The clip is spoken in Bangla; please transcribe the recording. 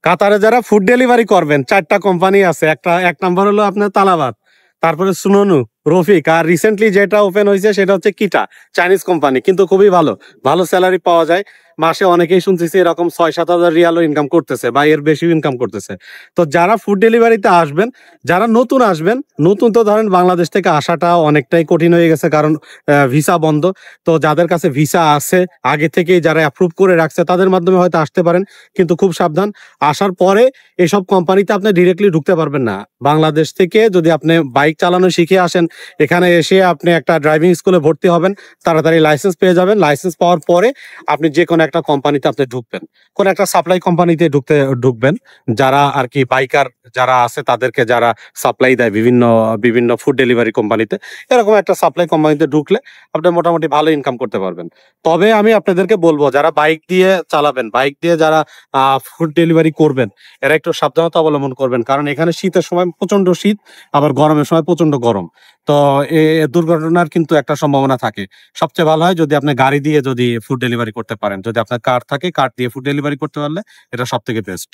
কাতারে যারা ফুড ডেলিভারি করবেন 4টা কোম্পানি আছে। এক নাম্বার হলো আপনার তালাবাত, তারপরে সুননু, রফিক, আর রিসেন্টলি যেটা ওপেন হয়েছে সেটা হচ্ছে কিটা, চাইনিজ কোম্পানি, কিন্তু খুবই ভালো, ভালো স্যালারি পাওয়া যায়। মাসে অনেকেই শুনতেছি এরকম 6-7 হাজার রিয়ালও ইনকাম করতেছে বা এর বেশিও ইনকাম করতেছে। তো যারা ফুড ডেলিভারিতে আসবেন, যারা নতুন আসবেন, নতুন তো ধরেন বাংলাদেশ থেকে আসাটা অনেকটাই কঠিন হয়ে গেছে, কারণ ভিসা বন্ধ। তো যাদের কাছে ভিসা আছে আগে থেকেই, যারা অ্যাপ্রুভ করে রাখছে, তাদের মাধ্যমে হয়তো আসতে পারেন, কিন্তু খুব সাবধান। আসার পরে এসব কোম্পানিতে আপনি ডিরেক্টলি ঢুকতে পারবেন না। বাংলাদেশ থেকে যদি আপনি বাইক চালানো শিখে আসেন, এখানে এসে আপনি একটা ড্রাইভিং স্কুলে ভর্তি হবেন, তাড়াতাড়ি লাইসেন্স পেয়ে যাবেন। লাইসেন্স পাওয়ার পরে আপনি যে কোনো একটা কোম্পানিতে আপনি ঢুকবেন, কোন একটা সাপ্লাই কোম্পানিতে ঢুকবেন, যারা আর কি বাইকার যারা আছে তাদেরকে যারা সাপ্লাই দেয় বিভিন্ন বিভিন্ন ফুড ডেলিভারি কোম্পানিতে, এরকম একটা সাপ্লাই কোম্পানিতে ঢুকলে আপনি মোটামুটি ভালো ইনকাম করতে পারবেন। তবে আমি আপনাদেরকে বলবো, যারা বাইক দিয়ে চালাবেন, বাইক দিয়ে যারা ফুড ডেলিভারি করবেন, এরা একটু সাবধানতা অবলম্বন করবেন, কারণ এখানে শীতের সময় প্রচন্ড শীত, আবার গরমের সময় প্রচন্ড গরম। তো দুর্ঘটনার কিন্তু একটা সম্ভাবনা থাকে। সবচেয়ে ভালো হয় যদি আপনি গাড়ি দিয়ে যদি ফুড ডেলিভারি করতে পারেন, যদি আপনার কার থাকে, কার দিয়ে ফুড ডেলিভারি করতে পারলে এটা সব থেকে বেস্ট।